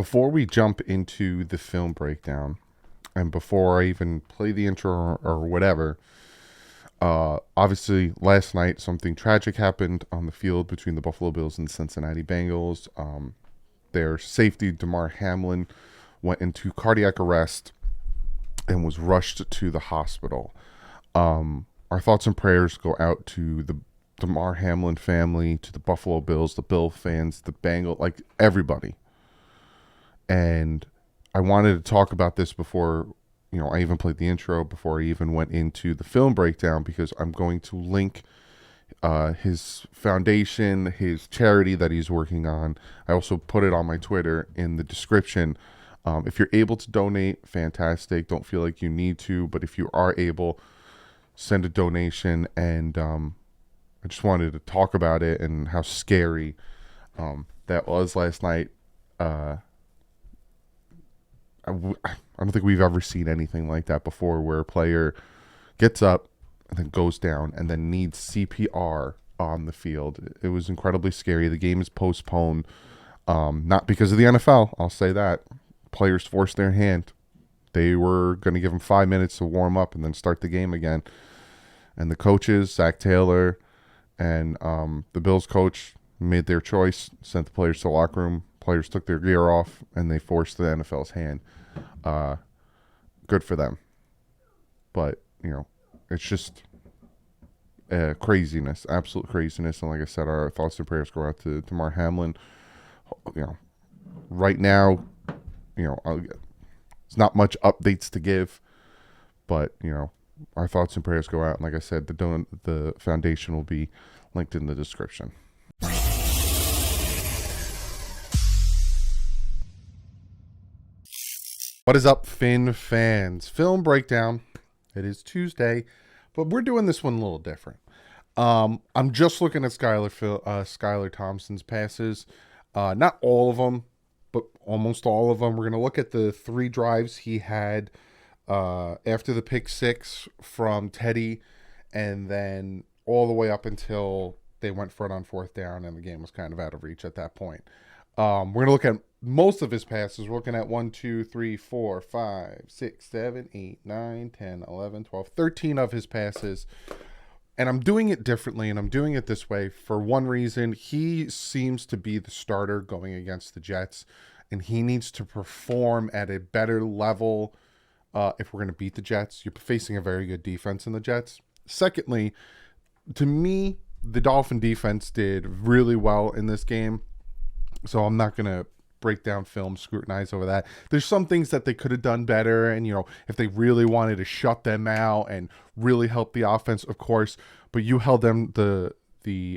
Before we jump into the film breakdown, and before I even play the intro or whatever, obviously last night something tragic happened on the field between the Buffalo Bills and Cincinnati Bengals. Their safety, Damar Hamlin, went into cardiac arrest and was rushed to the hospital. Our thoughts and prayers go out to the Damar Hamlin family, to the Buffalo Bills, the Bill fans, the Bengal, like everybody. And I wanted to talk about this before, I even played the intro, before I even went into the film breakdown, because I'm going to link his foundation, his charity that he's working on. I also put it on my Twitter in the description. If you're able to donate, fantastic. Don't feel like you need to, but if you are able, send a donation. And I just wanted to talk about it and how scary that was last night. I don't think we've ever seen anything like that before, where a player gets up and then goes down and then needs CPR on the field. It was incredibly scary. The game is postponed, not because of the NFL. I'll say that. Players forced their hand. They were going to give him 5 minutes to warm up and then start the game again. And the coaches, Zach Taylor and the Bills coach, made their choice, sent the players to the locker room. Players took their gear off, and they forced the NFL's hand. Good for them. But, it's just craziness, absolute craziness. And like I said, our thoughts and prayers go out to Damar Hamlin. Right now, it's not much updates to give, but, our thoughts and prayers go out. And like I said, the foundation will be linked in the description. What is up, Finn fans? Film breakdown. It is Tuesday, but we're doing this one a little different. I'm just looking at Skylar Thompson's passes. Not all of them, but almost all of them. We're going to look at the 3 drives he had after the pick 6 from Teddy, and then all the way up until they went for it on 4th down, and the game was kind of out of reach at that point. We're going to look at most of his passes. We're looking at 1, 2, 3, 4, 5, 6, 7, 8, 9, 10, 11, 12, 13 of his passes. And I'm doing it differently, and I'm doing it this way for one reason. He seems to be the starter going against the Jets, and he needs to perform at a better level if we're going to beat the Jets. You're facing a very good defense in the Jets. Secondly, to me, the Dolphin defense did really well in this game. So I'm not going to break down film, scrutinize over that. There's some things that they could have done better. And, if they really wanted to shut them out and really help the offense, of course. But you held them, the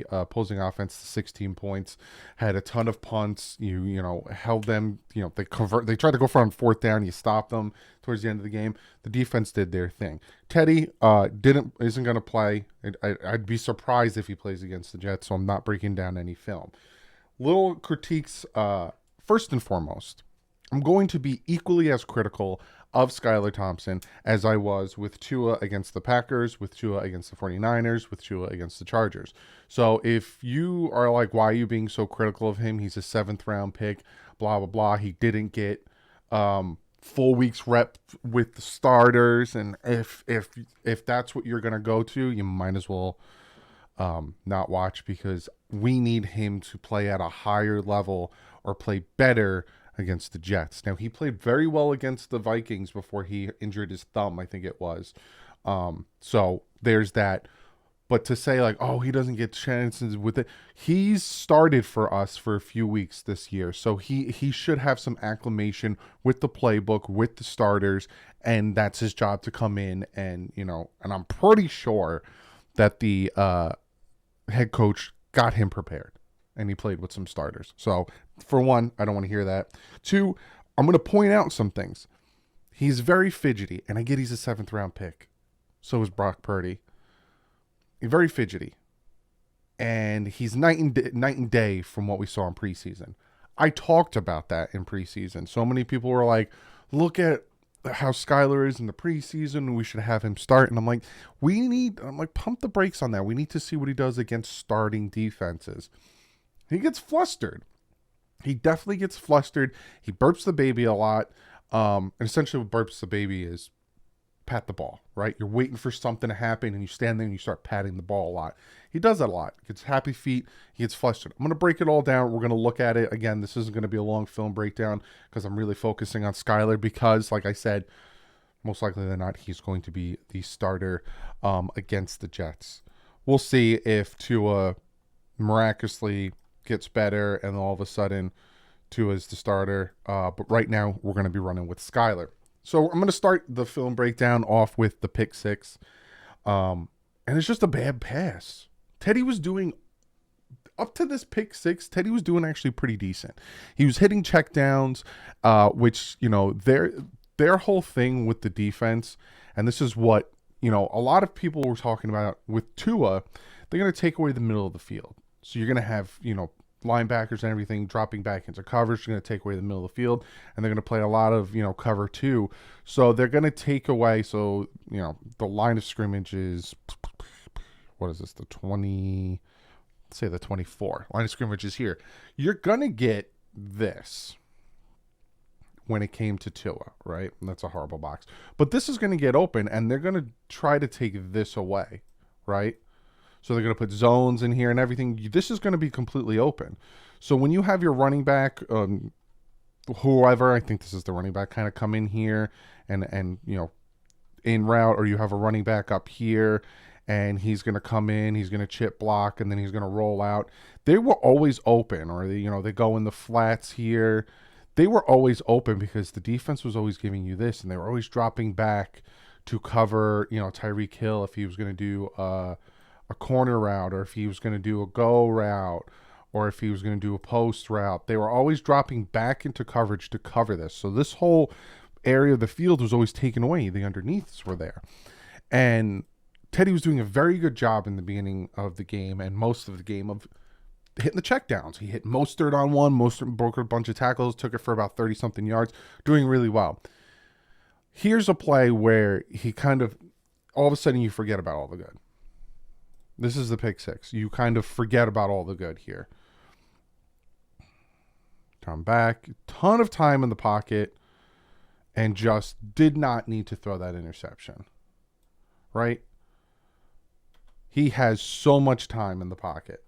opposing offense, to 16 points, had a ton of punts. You held them, they tried to go for on 4th down. You stopped them towards the end of the game. The defense did their thing. Teddy isn't going to play. I'd be surprised if he plays against the Jets. So I'm not breaking down any film. Little critiques, first and foremost, I'm going to be equally as critical of Skylar Thompson as I was with Tua against the Packers, with Tua against the 49ers, with Tua against the Chargers. So if you are like, why are you being so critical of him? He's a 7th round pick, blah, blah, blah. He didn't get full week's rep with the starters. And if that's what you're going to go to, you might as well not watch, because we need him to play at a higher level or play better against the Jets. Now, he played very well against the Vikings before he injured his thumb, I think it was. So there's that. But to say like, oh, he doesn't get chances with it. He's started for us for a few weeks this year. So he should have some acclimation with the playbook, with the starters. And that's his job, to come in and, and I'm pretty sure that the head coach got him prepared and he played with some starters. So for one, I don't want to hear that. 2, I'm going to point out some things. He's very fidgety, and I get he's a 7th round pick. So is Brock Purdy. He's very fidgety, and he's night and day from what we saw in preseason. I talked about that in preseason. So many people were like, look at how Skylar is in the preseason. We should have him start. And I'm like, pump the brakes on that. We need to see what he does against starting defenses. He gets flustered. He definitely gets flustered. He burps the baby a lot. And essentially what burps the baby is pat the ball, right? You're waiting for something to happen and you stand there and you start patting the ball a lot. He does that a lot. Gets happy feet. He gets flustered. I'm going to break it all down. We're going to look at it. Again, this isn't going to be a long film breakdown because I'm really focusing on Skylar because, like I said, most likely than not, he's going to be the starter against the Jets. We'll see if Tua miraculously gets better and all of a sudden Tua is the starter. But right now, we're going to be running with Skylar. So I'm going to start the film breakdown off with the pick six. And it's just a bad pass. Teddy was doing, up to this pick six, Teddy was doing actually pretty decent. He was hitting checkdowns, which, you know, their whole thing with the defense, and this is what, you know, a lot of people were talking about with Tua, they're going to take away the middle of the field. So you're going to have, you know, linebackers and everything dropping back into coverage. They're going to take away the middle of the field, and they're going to play a lot of, you know, cover two. So they're going to take away, so, you know, the line of scrimmage is, what is this, the 20, let's say the 24. Line of scrimmage is here. You're going to get this when it came to Tua, right? And that's a horrible box. But this is going to get open, and they're going to try to take this away, right? So they're going to put zones in here and everything. This is going to be completely open. So when you have your running back, whoever, I think this is the running back, kind of come in here and you know, in route, or you have a running back up here, and he's going to come in, he's going to chip block, and then he's going to roll out. They were always open, or they, you know, they go in the flats here. They were always open because the defense was always giving you this, and they were always dropping back to cover, you know, Tyreek Hill if he was going to do a corner route, or if he was going to do a go route, or if he was going to do a post route. They were always dropping back into coverage to cover this. So this whole area of the field was always taken away. The underneaths were there. And Teddy was doing a very good job in the beginning of the game and most of the game of hitting the checkdowns. He hit Mostert on one. Mostert broke a bunch of tackles, took it for about 30-something yards, doing really well. Here's a play where he kind of, all of a sudden you forget about all the good. This is the pick six. You kind of forget about all the good here. Come back, ton of time in the pocket, and just did not need to throw that interception. Right? He has so much time in the pocket.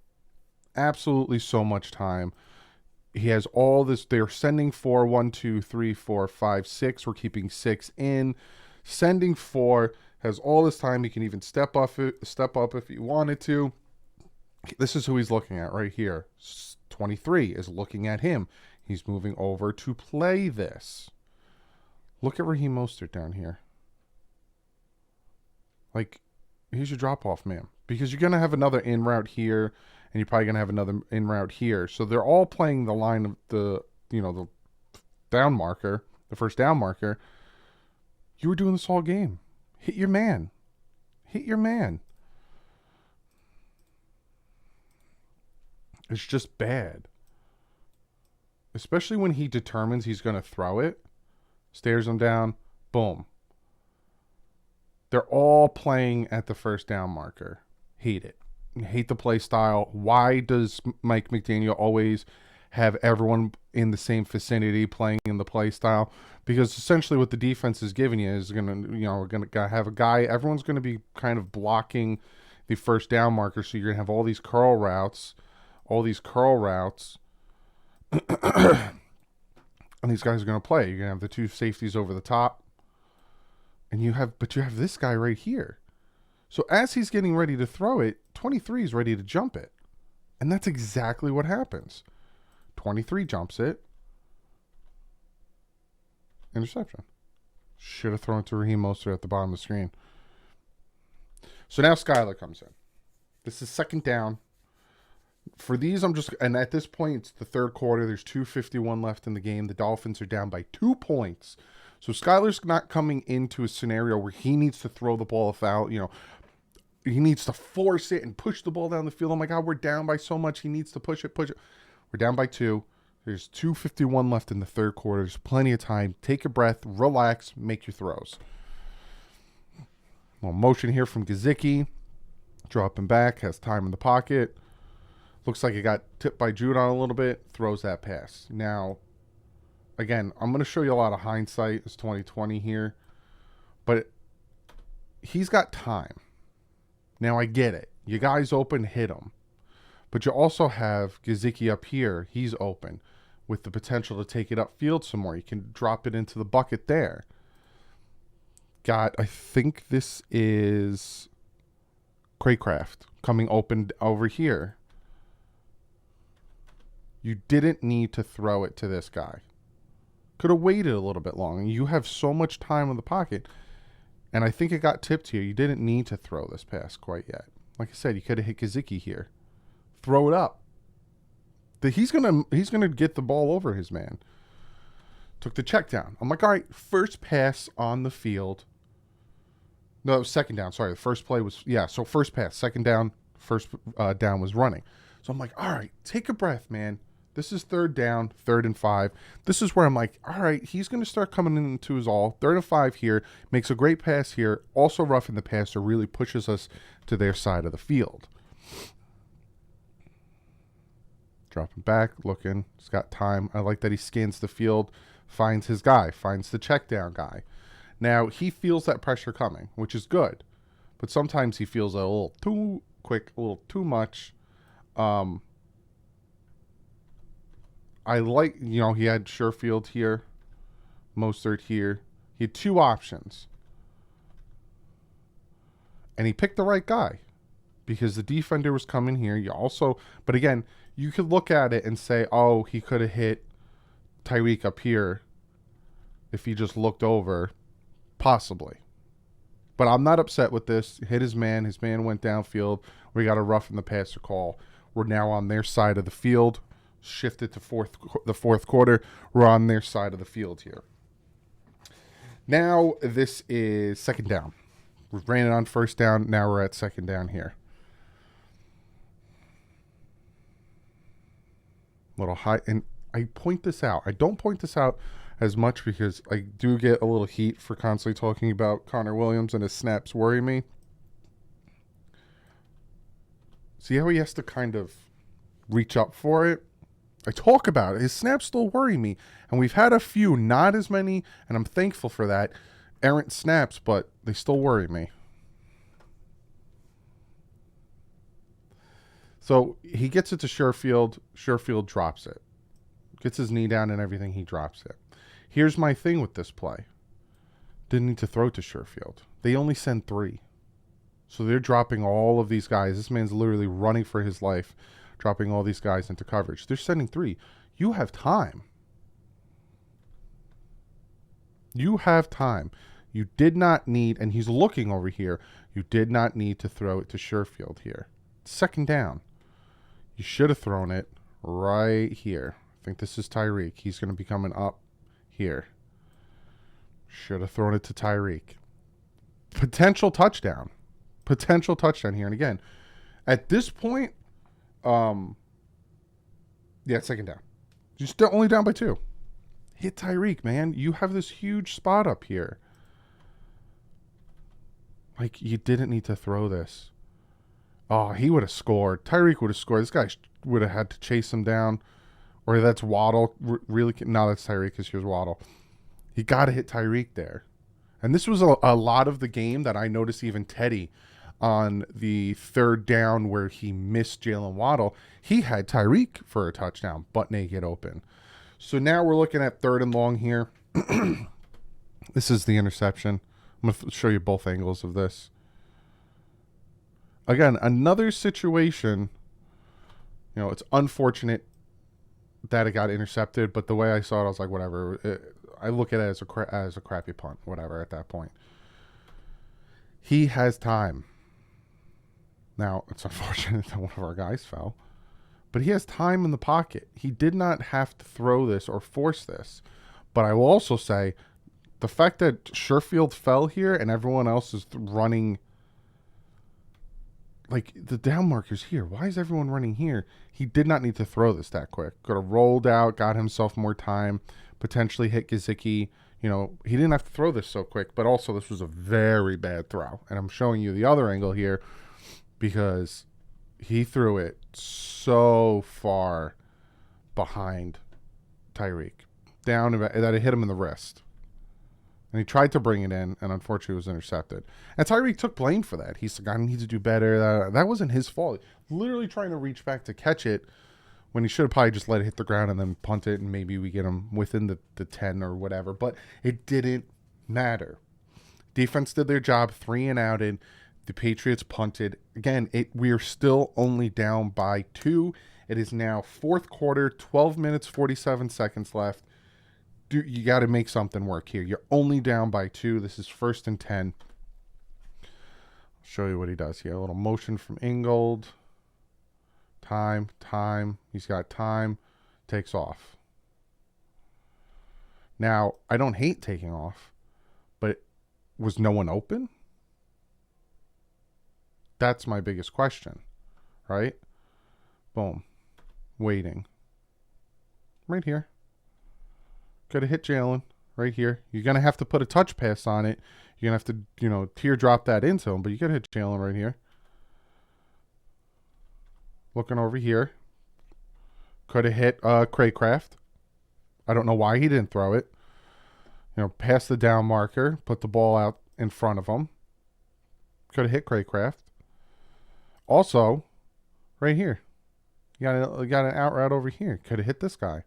Absolutely so much time. He has all this. They're sending 4, 1, 2, 3, 4, 5, 6. We're keeping 6 in. Sending 4. Has all this time. He can even step up if he wanted to. This is who he's looking at right here. 23 is looking at him. He's moving over to play this. Look at Raheem Mostert down here. Like, here's your drop-off, man. Because you're going to have another in route here, and you're probably going to have another in route here. So they're all playing the line of the, you know, the down marker, the first down marker. You were doing this all game. Hit your man. Hit your man. It's just bad. Especially when he determines he's going to throw it. Stares him down. Boom. They're all playing at the first down marker. Hate it. Hate the play style. Why does Mike McDaniel always have everyone in the same vicinity playing in the play style? Because essentially what the defense is giving you is going to, you know, we're going to have a guy, everyone's going to be kind of blocking the first down marker. So you're going to have all these curl routes, and these guys are going to play. You're going to have the two safeties over the top, and you have this guy right here. So as he's getting ready to throw it, 23 is ready to jump it. And that's exactly what happens. 23 jumps it. Interception. Should have thrown it to Raheem Mostert at the bottom of the screen. So now Skylar comes in. This is second down. For these, and at this point, it's the third quarter. There's 2:51 left in the game. The Dolphins are down by 2 points. So Skylar's not coming into a scenario where he needs to throw the ball foul. You know, he needs to force it and push the ball down the field. Oh my God, we're down by so much. He needs to push it. We're down by 2. There's 2:51 left in the third quarter. There's plenty of time. Take a breath, relax, make your throws. Well, motion here from Gesicki. Dropping back, has time in the pocket. Looks like it got tipped by Judon a little bit. Throws that pass. Now, again, I'm going to show you a lot of hindsight. It's 2020 here. But he's got time. Now, I get it. You guys open, hit him. But you also have Gesicki up here. He's open with the potential to take it upfield some more. You can drop it into the bucket there. Got, I think this is Craycraft coming open over here. You didn't need to throw it to this guy. Could have waited a little bit longer. You have so much time in the pocket. And I think it got tipped here. You didn't need to throw this pass quite yet. Like I said, you could have hit Gesicki here. Throw it up. He's gonna get the ball over his man. Took the check down. I'm like, all right, first pass on the field. No, it was second down. Sorry, the first play was, so first pass, second down, first down was running. So I'm like, all right, take a breath, man. This is third down, 3rd and 5. This is where I'm like, all right, he's going to start coming into his all. 3rd and 5 here, makes a great pass here, also roughing the passer, really pushes us to their side of the field. Dropping back, looking, he's got time. I like that he scans the field, finds his guy, finds the check down guy. Now, he feels that pressure coming, which is good. But sometimes he feels a little too quick, a little too much. I like, he had Sherfield here, Mostert here. He had 2 options. And he picked the right guy because the defender was coming here. But again, you could look at it and say, oh, he could have hit Tyreek up here if he just looked over. Possibly. But I'm not upset with this. Hit his man. His man went downfield. We got a rough in the passer call. We're now on their side of the field. Shifted to the fourth quarter. We're on their side of the field here. Now this is second down. We ran it on first down. Now we're at second down here. Little high, and I point this out. I don't point this out as much because I do get a little heat for constantly talking about Connor Williams, and his snaps worry me. See how he has to kind of reach up for it? I talk about it. His snaps still worry me. And we've had a few, not as many, and I'm thankful for that, errant snaps, but they still worry me. So he gets it to Sherfield. Sherfield drops it. Gets his knee down and everything, he drops it. Here's my thing with this play. Didn't need to throw to Sherfield. They only send 3. So they're dropping all of these guys. This man's literally running for his life, dropping all these guys into coverage. They're sending 3. You have time. You have time. You did not need, and he's looking over here, you did not need to throw it to Sherfield here. Second down. You should have thrown it right here. I think this is Tyreek. He's going to be coming up here. Should have thrown it to Tyreek. Potential touchdown. Potential touchdown here. And again, at this point, second down. You're still only down by 2. Hit Tyreek, man. You have this huge spot up here. Like, you didn't need to throw this. Oh, he would have scored. Tyreek would have scored. This guy would have had to chase him down. Or that's Waddle. Really? No, that's Tyreek because here's Waddle. He got to hit Tyreek there. And this was a lot of the game that I noticed even Teddy on the 3rd down where he missed Jalen Waddle. He had Tyreek for a touchdown, butt naked open. So now we're looking at 3rd and long here. This is the interception. I'm going to show you both angles of this. Again, another situation, it's unfortunate that it got intercepted, but the way I saw it, I was like, whatever. I look at it as a crappy punt, whatever, at that point. He has time. Now, it's unfortunate that one of our guys fell, but he has time in the pocket. He did not have to throw this or force this. But I will also say, the fact that Sherfield fell here and everyone else is running, like, the down marker's here. Why is everyone running here? He did not need to throw this that quick. Could have rolled out, got himself more time, potentially hit Gesicki. He didn't have to throw this so quick, but also this was a very bad throw. And I'm showing you the other angle here because he threw it so far behind Tyreek. Down that it hit him in the wrist. And he tried to bring it in, and unfortunately was intercepted. And Tyreek took blame for that. He said, I need to do better. That wasn't his fault. Literally trying to reach back to catch it when he should have probably just let it hit the ground and then punt it, and maybe we get him within the 10 or whatever. But it didn't matter. Defense did their job, 3 and outed. The Patriots punted. Again, we are still only down by 2. It is now fourth quarter, 12 minutes, 47 seconds left. You got to make something work here. You're only down by 2. This is 1st and 10. I'll show you what he does here. A little motion from Ingold. Time. He's got time. Takes off. Now, I don't hate taking off, but was no one open? That's my biggest question, right? Boom. Waiting. Right here. Could have hit Jalen right here. You're going to have to put a touch pass on it. You're going to have to, teardrop that into him, but you could hit Jalen right here. Looking over here. Could have hit Craycraft. I don't know why he didn't throw it. Pass the down marker. Put the ball out in front of him. Could have hit Craycraft. Also, right here. You got an out route over here. Could have hit this guy.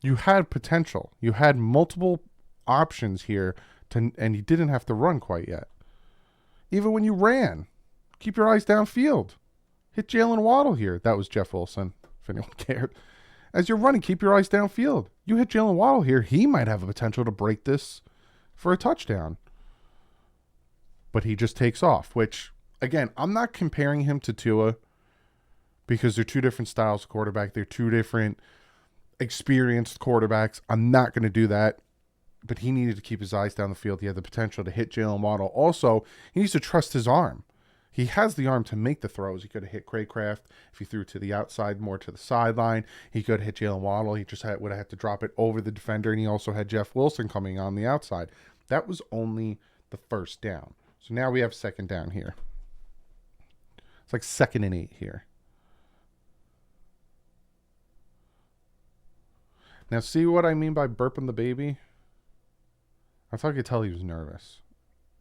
You had potential. You had multiple options here, and you didn't have to run quite yet. Even when you ran, keep your eyes downfield. Hit Jalen Waddle here. That was Jeff Wilson, if anyone cared. As you're running, keep your eyes downfield. You hit Jalen Waddle here. He might have a potential to break this for a touchdown. But he just takes off, which, again, I'm not comparing him to Tua because they're 2 different styles of quarterback. They're 2 different experienced quarterbacks. I'm not going to do that. But he needed to keep his eyes down the field. He had the potential to hit Jalen Waddle. Also, he needs to trust his arm. He has the arm to make the throws. He could have hit Craycraft if he threw to the outside, more to the sideline. He could have hit Jalen Waddle. He just would have had to drop it over the defender, and he also had Jeff Wilson coming on the outside. That was only the first down. So now we have 2nd down here. It's like 2nd and 8 here. Now, see what I mean by burping the baby? I thought I could tell he was nervous.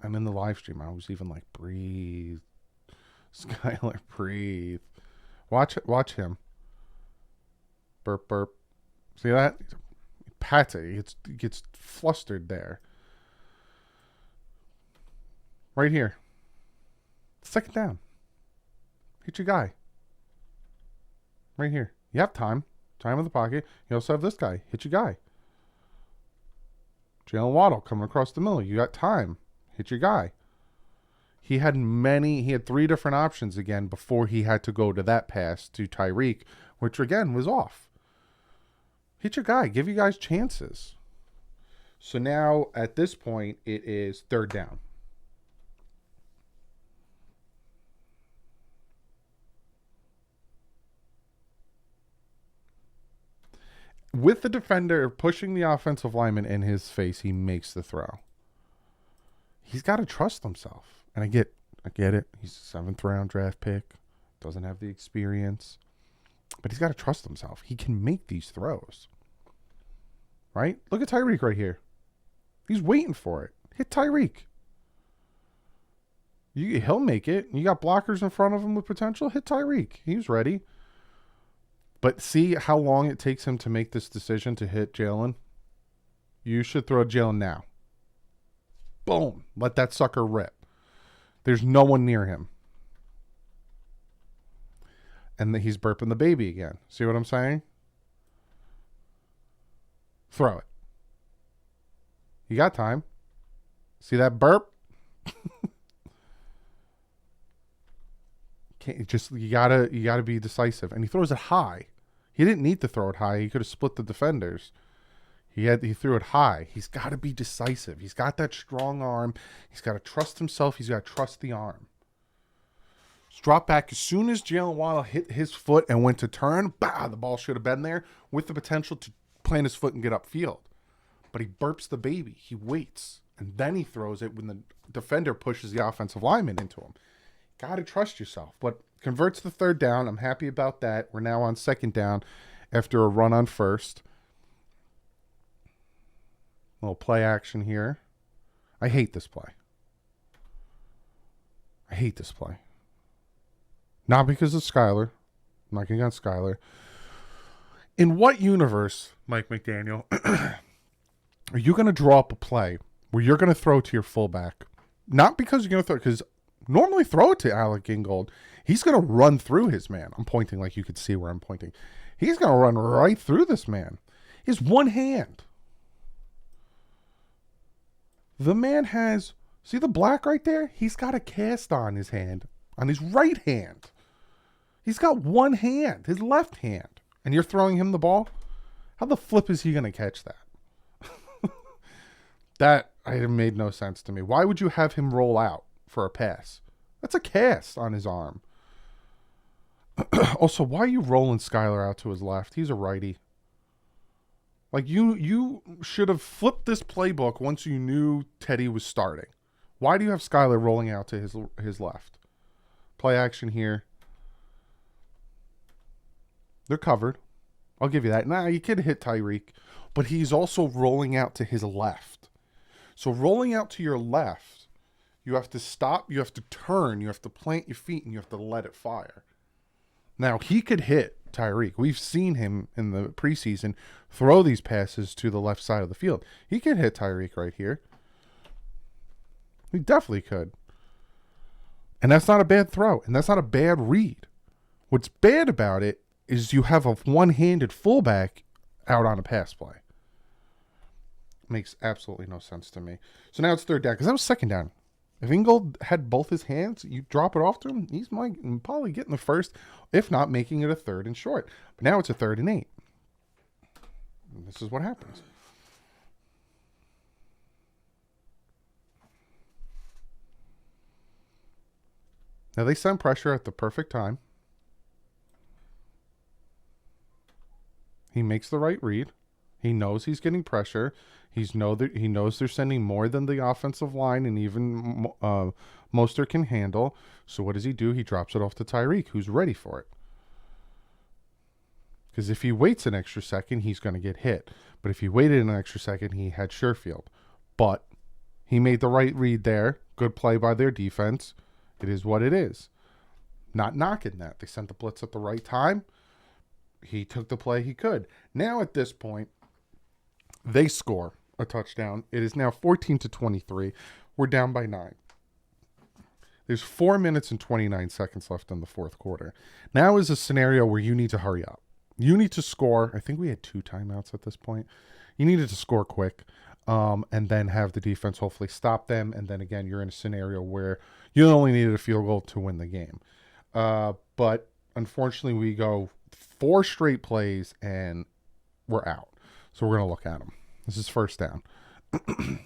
I'm in the live stream. I was even like, breathe. Skylar, breathe. Watch him. Burp, burp. See that? He pats it. He gets flustered there. Right here. 2nd down. Hit your guy. Right here. You have time. Time in the pocket. You also have this guy. Hit your guy. Jalen Waddle coming across the middle. You got time. Hit your guy. He had 3 different options again before he had to go to that pass to Tyreek, which again was off. Hit your guy. Give you guys chances. So now at this point, it is 3rd down. With the defender pushing the offensive lineman in his face, he makes the throw. He's got to trust himself. And I get it. He's a 7th round draft pick. Doesn't have the experience. But he's got to trust himself. He can make these throws. Right? Look at Tyreek right here. He's waiting for it. Hit Tyreek. He'll make it. You got blockers in front of him with potential. Hit Tyreek. He's ready. But see how long it takes him to make this decision to hit Jalen? You should throw Jalen now. Boom. Let that sucker rip. There's no one near him. And he's burping the baby again. See what I'm saying? Throw it. You got time. See that burp? You gotta be decisive. And he throws it high. He didn't need to throw it high. He could have split the defenders. He threw it high. He's got to be decisive. He's got that strong arm. He's got to trust himself. He's got to trust the arm. Just drop back. As soon as Jalen Waddle hit his foot and went to turn, the ball should have been there with the potential to plant his foot and get upfield. But he burps the baby. He waits. And then he throws it when the defender pushes the offensive lineman into him. Got to trust yourself. But Converts the third down. I'm happy about that. We're now on second down after a run on first. Little play action here. I hate this play. I hate this play. Not because of Skylar. I'm not getting on Skylar. In what universe, Mike McDaniel, are you going to draw up a play where you're going to throw to your fullback? Not because you're going to throw, because normally throw it to Alec Ingold. He's going to run through his man. I'm pointing like you could see where I'm pointing. He's going to run right through this man. His one hand. The man has, see the black right there? He's got a cast on his hand, on his right hand. He's got one hand, his left hand. And you're throwing him the ball? How the flip is he going to catch that? That made no sense to me. Why would you have him roll out for a pass? That's a cast on his arm. Also, why are you rolling Skylar out to his left? He's a righty. Like, you should have flipped this playbook once you knew Teddy was starting. Why do you have Skylar rolling out to his left? Play action here. They're covered. I'll give you that. Nah, you could hit Tyreek, but he's also rolling out to his left. So rolling out to your left, you have to stop, you have to turn, you have to plant your feet, and you have to let it fire. Now, he could hit Tyreek. We've seen him in the preseason throw these passes to the left side of the field. He could hit Tyreek right here. He definitely could. And that's not a bad throw, and that's not a bad read. What's bad about it is you have a one-handed fullback out on a pass play. Makes absolutely no sense to me. So now it's third down, because that was second down. If Ingold had both his hands, you drop it off to him, he's probably getting the first, if not making it a third and short. But now it's a 3rd and 8. And this is what happens. Now they send pressure at the perfect time. He makes the right read. He knows he's getting pressure. He knows they're sending more than the offensive line and even Mostert can handle. So what does he do? He drops it off to Tyreek, who's ready for it. Because if he waits an extra second, he's going to get hit. But if he waited an extra second, he had Sherfield. But he made the right read there. Good play by their defense. It is what it is. Not knocking that. They sent the blitz at the right time. He took the play he could. Now at this point, they score a touchdown. It is now 14-23. We're down by 9. There's 4 minutes and 29 seconds left in the fourth quarter. Now is a scenario where you need to hurry up. You need to score. I think we had 2 timeouts at this point. You needed to score quick and then have the defense hopefully stop them. And then again, you're in a scenario where you only needed a field goal to win the game. But unfortunately, we go 4 straight plays and we're out. So we're going to look at them. This is first down. It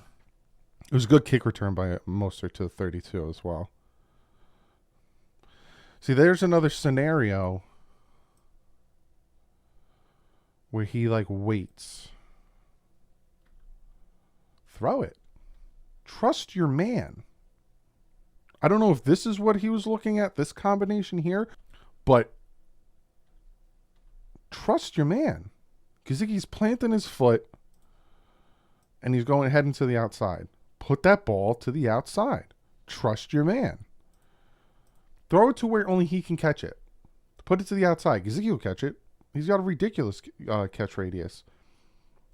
was a good kick return by Mostert to the 32 as well. See, there's another scenario where he, waits. Throw it. Trust your man. I don't know if this is what he was looking at, this combination here, but trust your man. Gesicki's planting his foot, and he's heading to the outside. Put that ball to the outside. Trust your man. Throw it to where only he can catch it. Put it to the outside. Gesicki will catch it. He's got a ridiculous catch radius.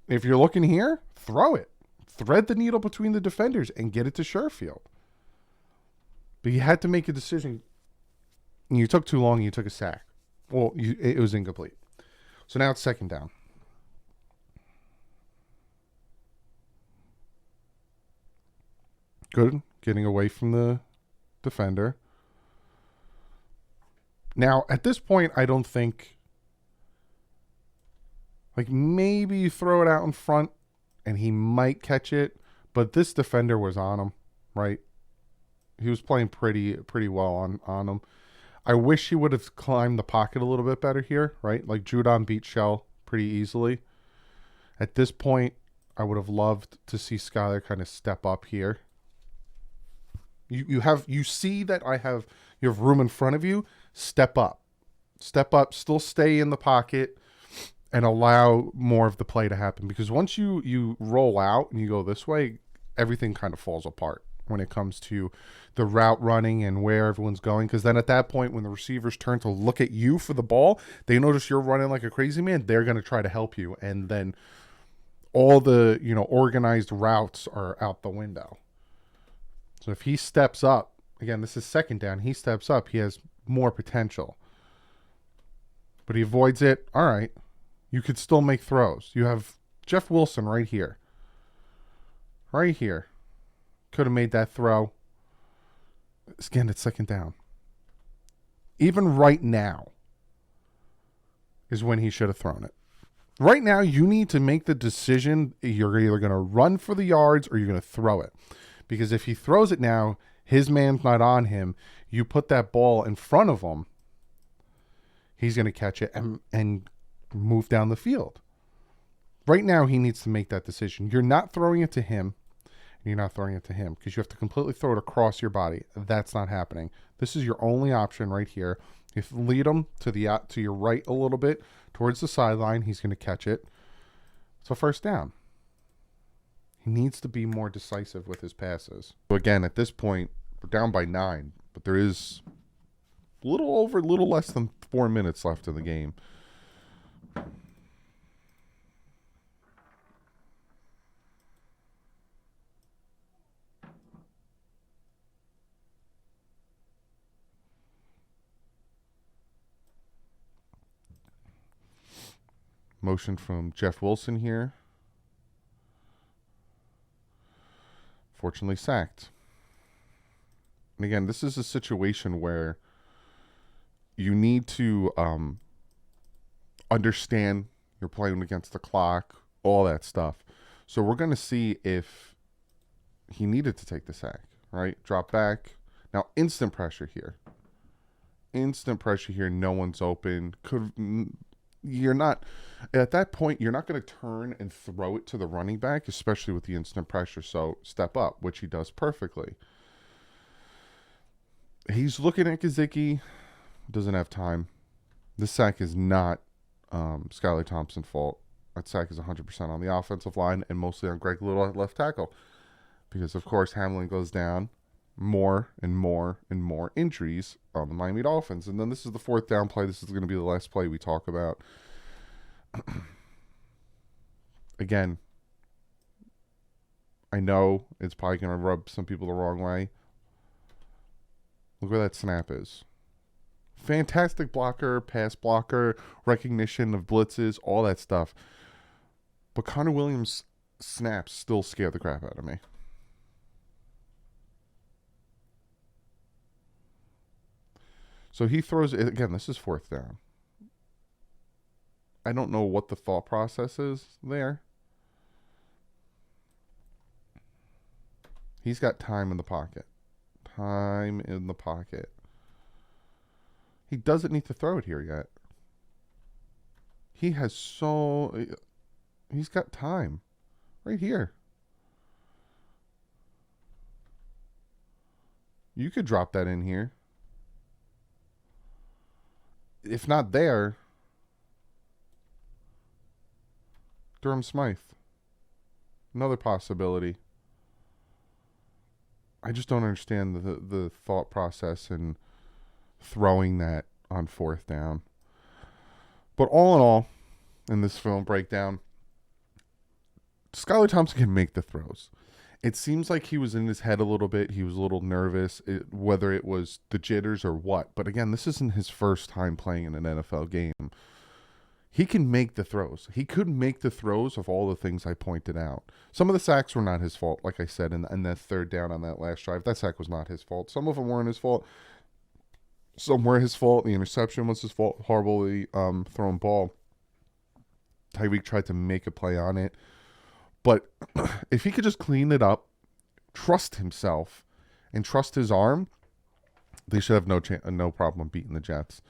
If you're looking here, throw it. Thread the needle between the defenders and get it to Sherfield. But you had to make a decision. You took too long and you took a sack. Well, it was incomplete. So now it's second down. Good. Getting away from the defender. Now, at this point, I don't think... maybe you throw it out in front and he might catch it. But this defender was on him, right? He was playing pretty well on him. I wish he would have climbed the pocket a little bit better here, right? Judon beat Shell pretty easily. At this point, I would have loved to see Skylar kind of step up here. You see that you have room in front of you. step up. Step up, still stay in the pocket, and allow more of the play to happen. Because once you roll out and you go this way, everything kind of falls apart when it comes to the route running and where everyone's going. Because then at that point, when the receivers turn to look at you for the ball, they notice you're running like a crazy man. They're going to try to help you. And then all the, organized routes are out the window. So if he steps up, again, this is second down, he steps up, he has more potential. But he avoids it. All right. You could still make throws. You have Jeff Wilson right here. Right here. Could have made that throw. Again, it's second down. Even right now is when he should have thrown it. Right now, you need to make the decision. You're either going to run for the yards or you're going to throw it. Because if he throws it now, his man's not on him. You put that ball in front of him, he's going to catch it and move down the field. Right now, he needs to make that decision. You're not throwing it to him. You're not throwing it to him because you have to completely throw it across your body. That's not happening. This is your only option right here. If you lead him to your right a little bit towards the sideline, he's going to catch it. It's a first down. He needs to be more decisive with his passes. So again, at this point, we're down by 9, but there is a little less than 4 minutes left in the game. Motion from Jeff Wilson here. Fortunately sacked. And again, this is a situation where you need to understand you're playing against the clock, all that stuff. So we're going to see if he needed to take the sack, right? Drop back. Now, instant pressure here. Instant pressure here. No one's open. You're not, at that point, you're not going to turn and throw it to the running back, especially with the instant pressure. So step up, which he does perfectly. He's looking at Gesicki, doesn't have time. This sack is not Skylar Thompson's fault. That sack is 100% on the offensive line and mostly on Greg Little at left tackle. Because, of course, Hamlin goes down. More and more and more injuries on the Miami Dolphins. And then this is the fourth down play. This is going to be the last play we talk about. Again, I know it's probably going to rub some people the wrong way. Look where that snap is. Fantastic blocker, pass blocker, recognition of blitzes, all that stuff. But Connor Williams' snaps still scare the crap out of me. So he throws it. Again, this is fourth down. I don't know what the thought process is there. He's got time in the pocket. Time in the pocket. He doesn't need to throw it here yet. He's got time. Right here. You could drop that in here. If not there, Durham Smythe. Another possibility. I just don't understand the thought process in throwing that on fourth down. But all in all, in this film breakdown, Skylar Thompson can make the throws. It seems like he was in his head a little bit. He was a little nervous, whether it was the jitters or what. But again, this isn't his first time playing in an NFL game. He can make the throws. He could make the throws of all the things I pointed out. Some of the sacks were not his fault, like I said, in that third down on that last drive. That sack was not his fault. Some of them weren't his fault. Some were his fault. The interception was his fault. Horribly thrown ball. Tyreek tried to make a play on it. But if he could just clean it up, trust himself, and trust his arm, they should have no problem beating the Jets.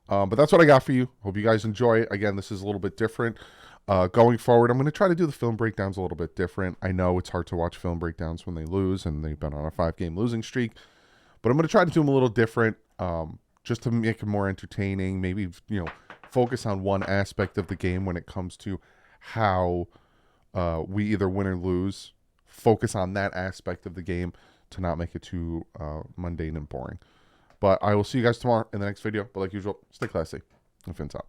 But that's what I got for you. Hope you guys enjoy it. Again, this is a little bit different. Going forward, I'm going to try to do the film breakdowns a little bit different. I know it's hard to watch film breakdowns when they lose, and they've been on a 5-game losing streak. But I'm going to try to do them a little different. just to make it more entertaining. Maybe, focus on one aspect of the game when it comes to how we either win or lose. Focus on that aspect of the game to not make it too mundane and boring. But I will see you guys tomorrow in the next video. But like usual, stay classy and fins out.